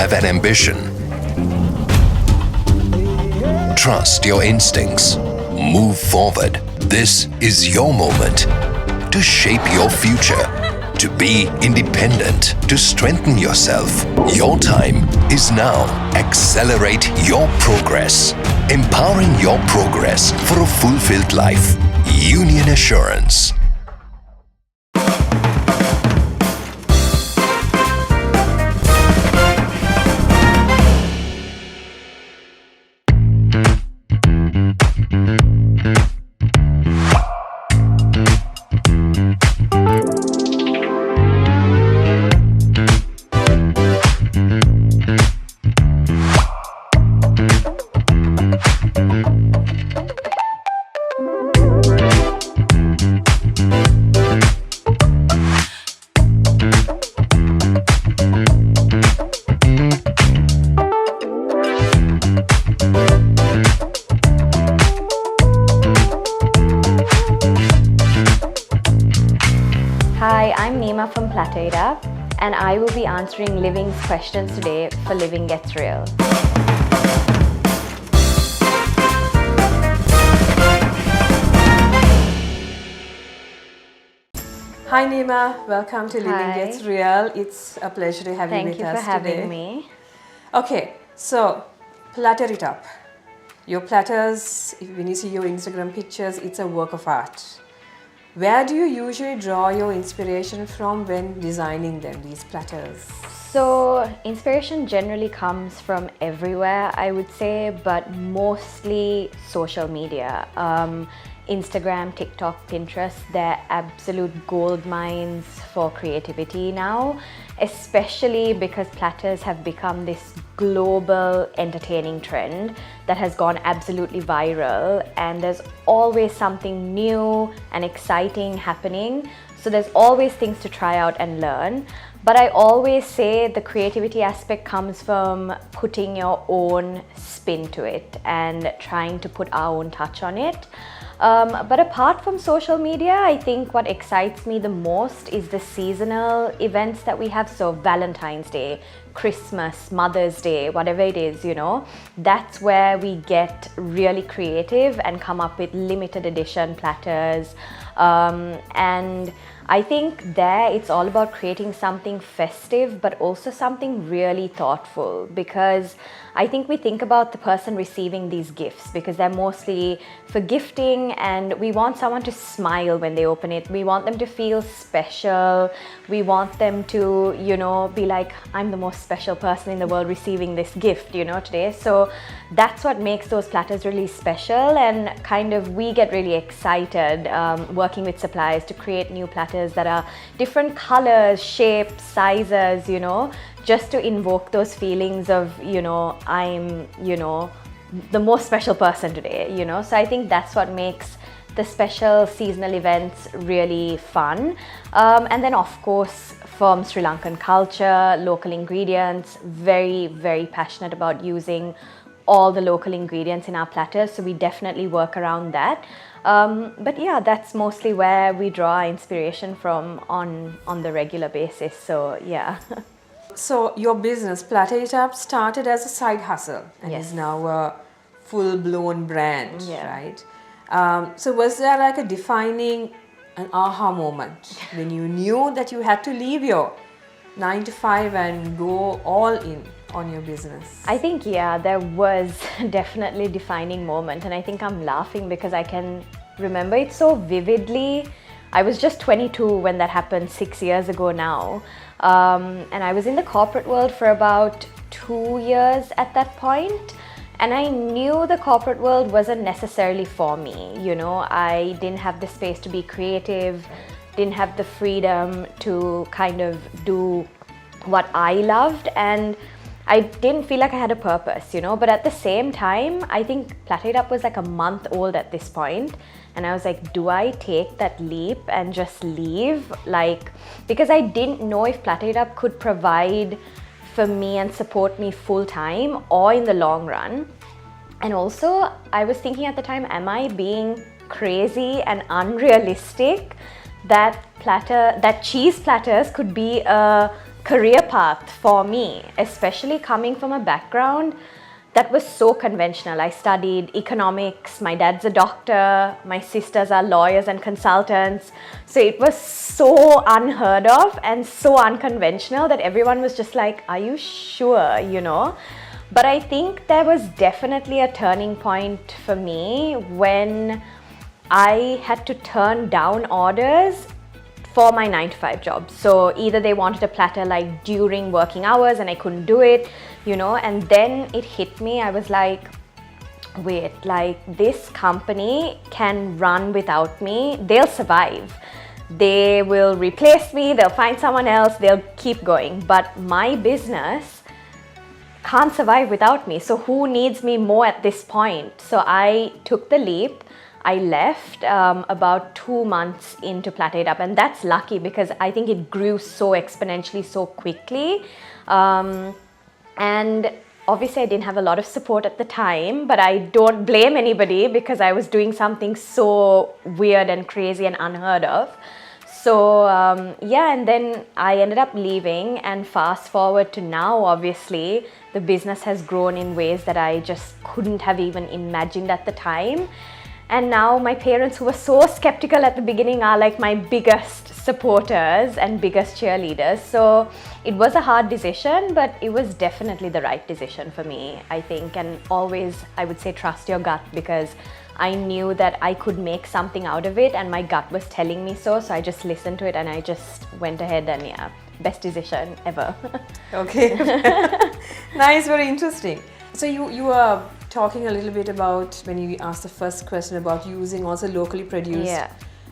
have an ambition? Trust your instincts. Move forward. This is your moment to shape your future, to be independent, to strengthen yourself. Your time is now. Accelerate your progress. Empowering your progress for a fulfilled life. Union Assurance. Hi, I'm Nima from Platter, and I will be answering Living's questions today for Living Gets Real. Hi Nima, welcome to Living Hi. Gets Real. It's a pleasure to have you with us today. Thank you for having me. Okay, so platter it up. Your platters, when you see your Instagram pictures, it's a work of art. Where do you usually draw your inspiration from when designing them, these platters? So, inspiration generally comes from everywhere, I would say, but mostly social media. Instagram, TikTok, Pinterest, they're absolute gold mines for creativity now, especially because platters have become this global entertaining trend that has gone absolutely viral, and there's always something new and exciting happening. So there's always things to try out and learn. But I always say the creativity aspect comes from putting your own spin to it and trying to put our own touch on it. But apart from social media, I think what excites me the most is the seasonal events that we have. So Valentine's Day, Christmas, Mother's Day, whatever it is, that's where we get really creative and come up with limited edition platters. And I think there it's all about creating something festive, but also something really thoughtful, because I think we think about the person receiving these gifts because they're mostly for gifting, and we want someone to smile when they open it. We want them to feel special. We want them to, be like, I'm the most special person in the world receiving this gift, today. So that's what makes those platters really special, and kind of we get really excited working with suppliers to create new platters that are different colors, shapes, sizes, just to invoke those feelings of, I'm, the most special person today, So I think that's what makes the special seasonal events really fun. And then of course, from Sri Lankan culture, local ingredients, very, very passionate about using all the local ingredients in our platters. So we definitely work around that. But yeah, that's mostly where we draw our inspiration from on the regular basis. So yeah. So your business, Platter It Up, started as a side hustle and Yes. is now a full-blown brand, Yeah. right? So was there like a defining an aha moment when you knew that you had to leave your 9 to 5 and go all in on your business? I think, yeah, there was definitely a defining moment, and I think I'm laughing because I can remember it so vividly. I was just 22 when that happened 6 years ago now. And I was in the corporate world for about 2 years at that point. And I knew the corporate world wasn't necessarily for me. I didn't have the space to be creative, didn't have the freedom to kind of do what I loved, and I didn't feel like I had a purpose, but at the same time, I think Platter It Up was like a month old at this point, and I was like, do I take that leap and just leave? Because I didn't know if Platter It Up could provide for me and support me full time or in the long run. And also, I was thinking at the time, am I being crazy and unrealistic that cheese platters could be a career path for me, especially coming from a background that was so conventional. I studied economics, my dad's a doctor, my sisters are lawyers and consultants. So it was so unheard of and so unconventional that everyone was just like, are you sure, you know? But I think there was definitely a turning point for me when I had to turn down orders for my 9-to-5 job. So either they wanted a platter like during working hours and I couldn't do it, you know, and then it hit me. I was like, wait, like this company can run without me. They'll survive. They will replace me. They'll find someone else. They'll keep going. But my business can't survive without me. So who needs me more at this point? So I took the leap. I left about 2 months into Platter It Up, and that's lucky because I think it grew so exponentially so quickly. And obviously I didn't have a lot of support at the time, but I don't blame anybody because I was doing something so weird and crazy and unheard of. So yeah, and then I ended up leaving, and fast forward to now, obviously the business has grown in ways that I just couldn't have even imagined at the time. And now my parents, who were so skeptical at the beginning, are like my biggest supporters and biggest cheerleaders. So it was a hard decision, but it was definitely the right decision for me, I think. And always, I would say, trust your gut, because I knew that I could make something out of it and my gut was telling me so. So I just listened to it and I just went ahead, and yeah, best decision ever. Okay. Nice, very interesting. So you are talking a little bit about, when you asked the first question about using also locally produced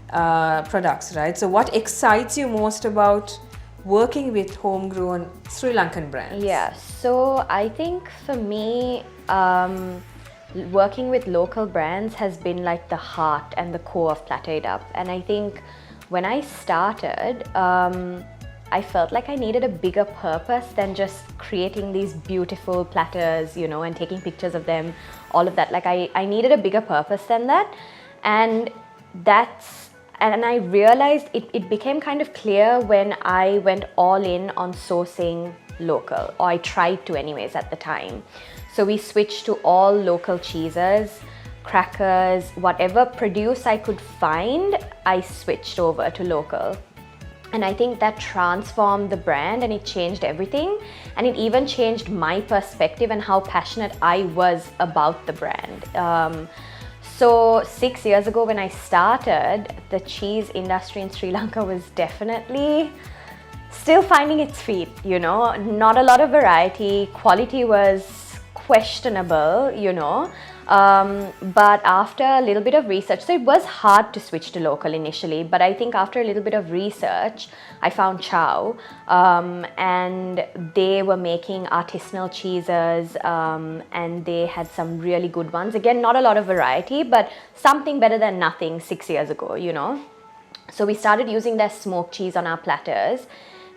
products, right? So what excites you most about working with homegrown Sri Lankan brands? Yeah, so I think for me, working with local brands has been like the heart and the core of Platter It Up. And I think when I started, I felt like I needed a bigger purpose than just creating these beautiful platters, you know, and taking pictures of them, all of that. Like I needed a bigger purpose than that. And I realized it became kind of clear when I went all in on sourcing local, or I tried to anyways at the time. So we switched to all local cheeses, crackers, whatever produce I could find, I switched over to local. And I think that transformed the brand, and it changed everything. And it even changed my perspective and how passionate I was about the brand. So 6 years ago when I started, the cheese industry in Sri Lanka was definitely still finding its feet, you know, not a lot of variety, quality was questionable, you know. But after a little bit of research, so it was hard to switch to local initially, but I think after a little bit of research, I found Chow, and they were making artisanal cheeses, and they had some really good ones. Again, not a lot of variety, but something better than nothing 6 years ago, you know. So we started using their smoked cheese on our platters.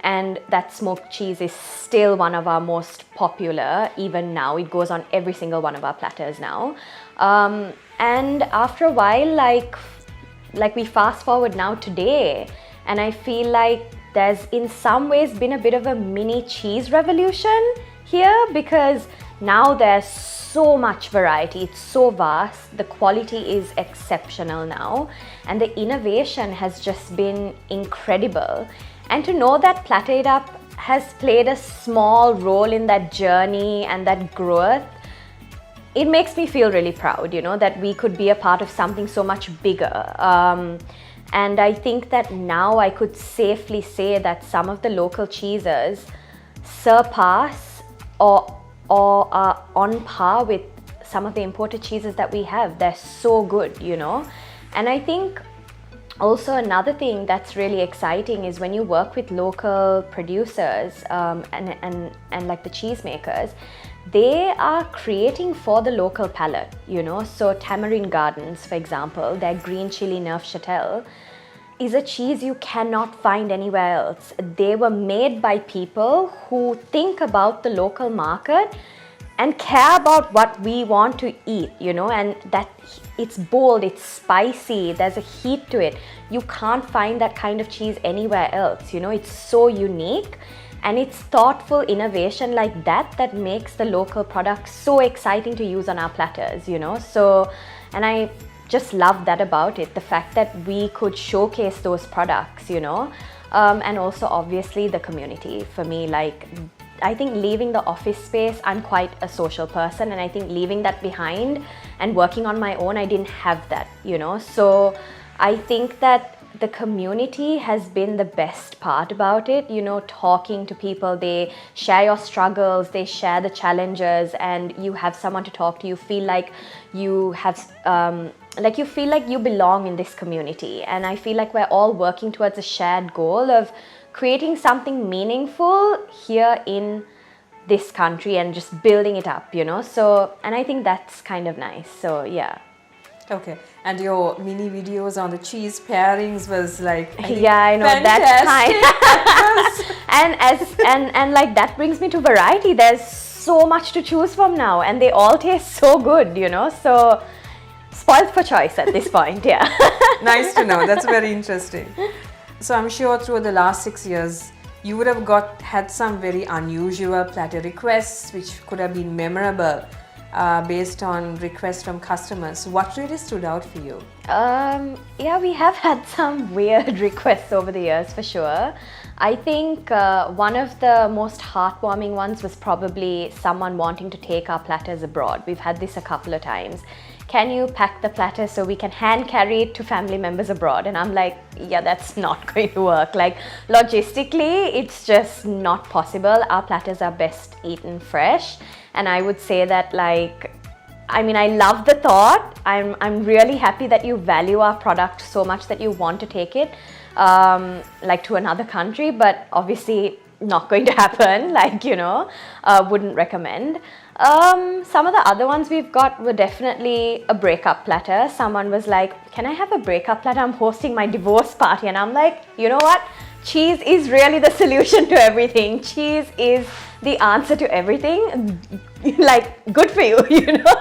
And that smoked cheese is still one of our most popular, even now. It goes on every single one of our platters now. And after a while, like we fast forward now today, and I feel like there's in some ways been a bit of a mini cheese revolution here, because now there's so much variety. It's so vast. The quality is exceptional now, and the innovation has just been incredible. And to know that Platter It Up has played a small role in that journey and that growth, it makes me feel really proud, you know, that we could be a part of something so much bigger. And I think that now I could safely say that some of the local cheeses surpass or are on par with some of the imported cheeses that we have. They're so good, you know. And I think also another thing that's really exciting is when you work with local producers and like the cheesemakers, they are creating for the local palate, you know. So Tamarind Gardens, for example, their green chili Neufchâtel is a cheese you cannot find anywhere else. They were made by people who think about the local market and care about what we want to eat, you know, and that it's bold, it's spicy, there's a heat to it. You can't find that kind of cheese anywhere else, you know, it's so unique. And it's thoughtful innovation like that that makes the local product so exciting to use on our platters, you know. So, and I just love that about it, the fact that we could showcase those products, you know. And also obviously the community. For me, like, I think leaving the office space, I'm quite a social person, and I think leaving that behind and working on my own, I didn't have that, you know. So I think that the community has been the best part about it, you know, talking to people. They share your struggles, they share the challenges, and you have someone to talk to. You feel like you have you feel like you belong in this community. And I feel like we're all working towards a shared goal of creating something meaningful here in this country and just building it up, you know. So, and I think that's kind of nice. So yeah. Okay, and your mini videos on the cheese pairings was like, yeah, I know, fantastic. That's fine. and like that brings me to variety. There's so much to choose from now, and they all taste so good, you know. So spoiled for choice at this point. Yeah. Nice to know. That's very interesting. So I'm sure through the last 6 years, you would have had some very unusual platter requests, which could have been memorable. Based on requests from customers. What really stood out for you? Yeah, we have had some weird requests over the years for sure. I think one of the most heartwarming ones was probably someone wanting to take our platters abroad. We've had this a couple of times. Can you pack the platter so we can hand carry it to family members abroad? And I'm like, yeah, that's not going to work. Like, logistically, it's just not possible. Our platters are best eaten fresh. And I would say that, like, I mean, I love the thought. I'm really happy that you value our product so much that you want to take it like to another country, but obviously not going to happen, like, you know, wouldn't recommend. Some of the other ones we've got were definitely a breakup platter. Someone was like, can I have a breakup platter? I'm hosting my divorce party. And I'm like, you know what? Cheese is really the solution to everything. Cheese is the answer to everything. Like, good for you, you know.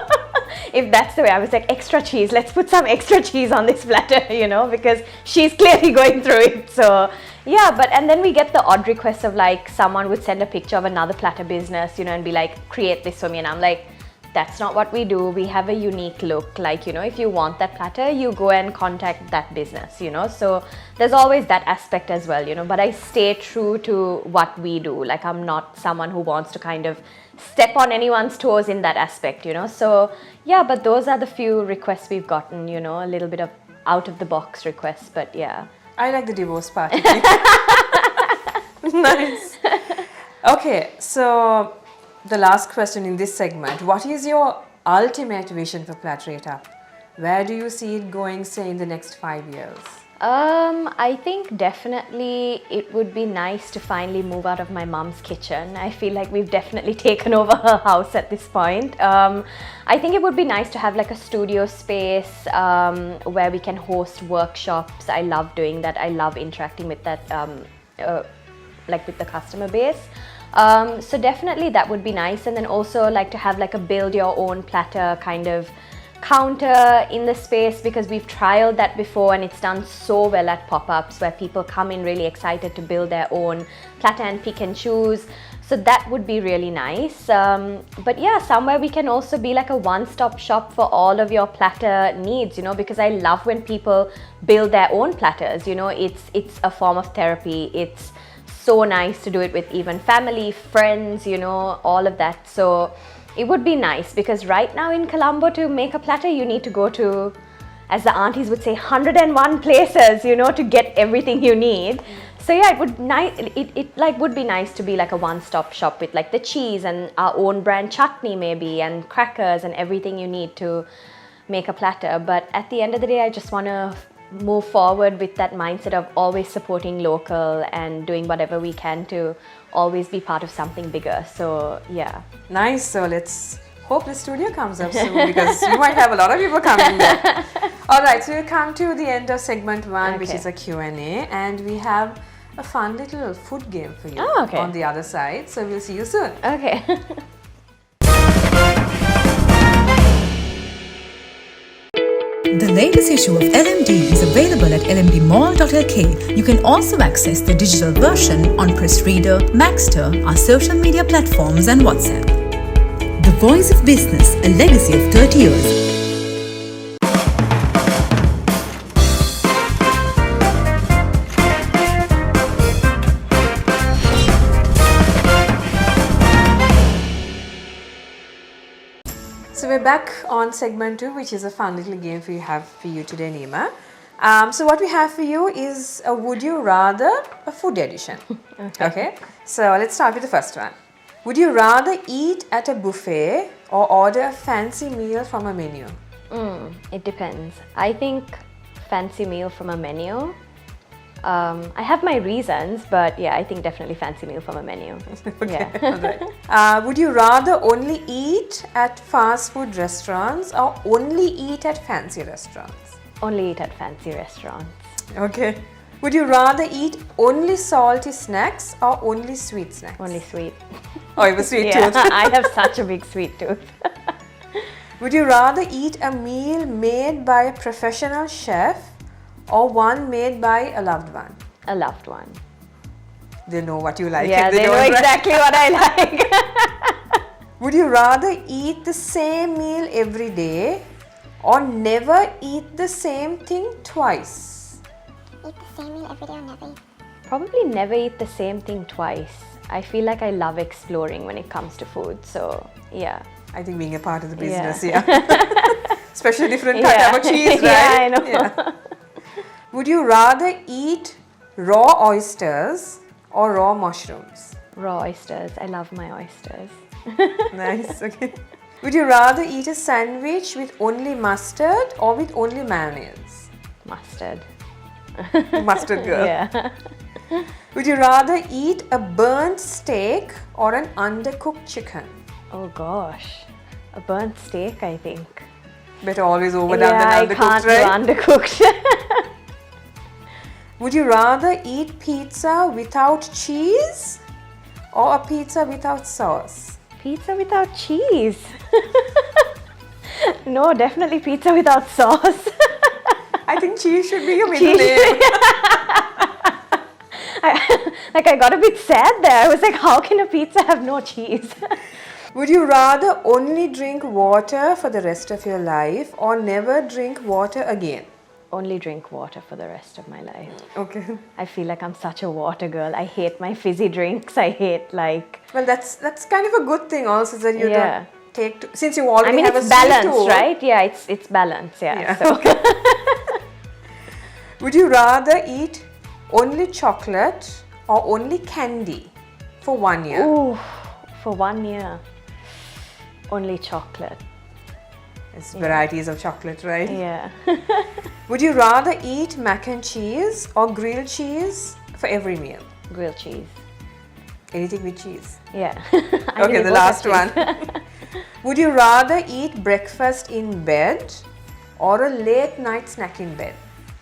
If that's the way, I was like, extra cheese, let's put some extra cheese on this platter, you know, because she's clearly going through it. So yeah, but and then we get the odd requests of like someone would send a picture of another platter business, you know, and be like, create this for me. And I'm like, that's not what we do. We have a unique look. Like, you know, if you want that platter, you go and contact that business, you know. So there's always that aspect as well, you know, but I stay true to what we do. Like, I'm not someone who wants to kind of step on anyone's toes in that aspect, you know. So yeah, but those are the few requests we've gotten, you know, a little bit of out of the box requests, but yeah. I like the divorce party. Nice. Okay, so the last question in this segment. What is your ultimate vision for Platter It Up? Where do you see it going, say, in the next 5 years? I think definitely it would be nice to finally move out of my mom's kitchen. I feel like we've definitely taken over her house at this point. I think it would be nice to have like a studio space where we can host workshops. I love doing that. I love interacting with that, like with the customer base. So definitely that would be nice. And then also like to have like a build your own platter kind of counter in the space, because we've trialed that before and it's done so well at pop-ups where people come in really excited to build their own platter and pick and choose. So that would be really nice. But yeah, somewhere we can also be like a one-stop shop for all of your platter needs, you know, because I love when people build their own platters, you know. It's a form of therapy. It's so nice to do it with even family, friends, you know, all of that. So it would be nice, because right now in Colombo to make a platter you need to go to, as the aunties would say, 101 places, you know, to get everything you need. So yeah, it would be nice to be like a one-stop shop with like the cheese and our own brand chutney maybe, and crackers and everything you need to make a platter. But at the end of the day, I just want to move forward with that mindset of always supporting local and doing whatever we can to always be part of something bigger. So yeah. Nice. So let's hope the studio comes up soon, because you might have a lot of people coming there. All right, so we'll come to the end of segment 1, which is a Q&A, and we have a fun little food game for you on the other side. So we'll see you soon. Okay. The latest issue of LMD is available at lmdmall.lk. You can also access the digital version on Press Reader, Maxter, our social media platforms and WhatsApp. The Voice of Business, a legacy of 30 years. So we're back on segment 2, which is a fun little game we have for you today, Nima. So what we have for you is a Would You Rather, a food edition. Okay. So let's start with the first one. Would you rather eat at a buffet or order a fancy meal from a menu? It depends. I think fancy meal from a menu. I have my reasons, but yeah, I think definitely fancy meal from a menu. Okay. Yeah. All right. Would you rather only eat at fast food restaurants or only eat at fancy restaurants? Only eat at fancy restaurants. Okay. Would you rather eat only salty snacks or only sweet snacks? Only sweet. Oh, you have a sweet Yeah, tooth. I have such a big sweet tooth. Would you rather eat a meal made by a professional chef or one made by a loved one? A loved one. They know what you like. Yeah, if they know don't, right? exactly what I like. Would you rather eat the same meal every day or never eat the same thing twice? Eat the same meal every day or never eat? Probably never eat the same thing twice. I feel like I love exploring when it comes to food, so yeah. I think being a part of the Yeah. business, yeah. Especially different type of cheese, right? Yeah, I know. Yeah. Would you rather eat raw oysters or raw mushrooms? Raw oysters. I love my oysters. Nice, okay. Would you rather eat a sandwich with only mustard or with only mayonnaise? Mustard. Mustard girl. Yeah. Would you rather eat a burnt steak or an undercooked chicken? Oh gosh. A burnt steak, I think. Better always overdone Yeah, than I can't undercooked, do right? undercooked. Would you rather eat pizza without cheese or a pizza without sauce? Pizza without cheese. No, definitely pizza without sauce. I think cheese should be your middle Cheese. name. I got a bit sad there. I was like, how can a pizza have no cheese? Would you rather only drink water for the rest of your life or never drink water again? Only drink water for the rest of my life. Okay. I feel like I'm such a water girl. I hate my fizzy drinks. I hate like... Well, that's kind of a good thing also that you Yeah. don't take since you already I mean, have it's a sweet balance, tooth. right? Yeah, it's balance. Yeah. Yeah. So. Would you rather eat only chocolate or only candy for 1 year? Ooh, for 1 year. Only chocolate. It's varieties of chocolate, right? Yeah. Would you rather eat mac and cheese or grilled cheese for every meal? Grilled cheese. Anything with cheese. Yeah. Okay, the last one. Would you rather eat breakfast in bed or a late night snack in bed?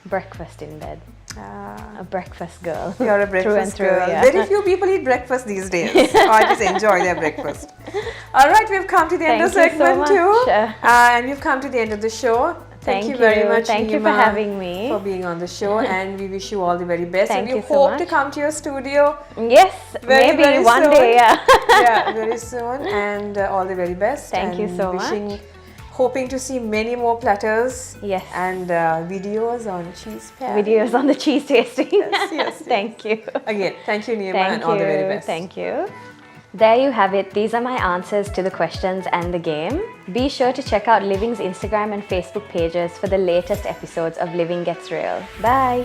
Breakfast in bed. A breakfast girl. You're a Through and breakfast through, girl. yeah. Very few people eat breakfast these days. Or just enjoy their breakfast. All right, we've come to the end of Thank you so segment much. 2. And we've come to the end of the show. Thank you very much, Thank you for Nima, having me. for being on the show, and we wish you all the very best. Thank and we you so hope to much. come to your studio Yes, very, maybe very one soon. day. Yeah. Yeah, very soon, and all the very best. Thank you and so much. Hoping to see many more platters. Yes. And videos on cheese pairing. Videos on the cheese tasting. Yes. Thank you. Again, thank you, Nima, Thank and you. all the very best. Thank you. There you have it. These are my answers to the questions and the game. Be sure to check out Living's Instagram and Facebook pages for the latest episodes of Living Gets Real. Bye.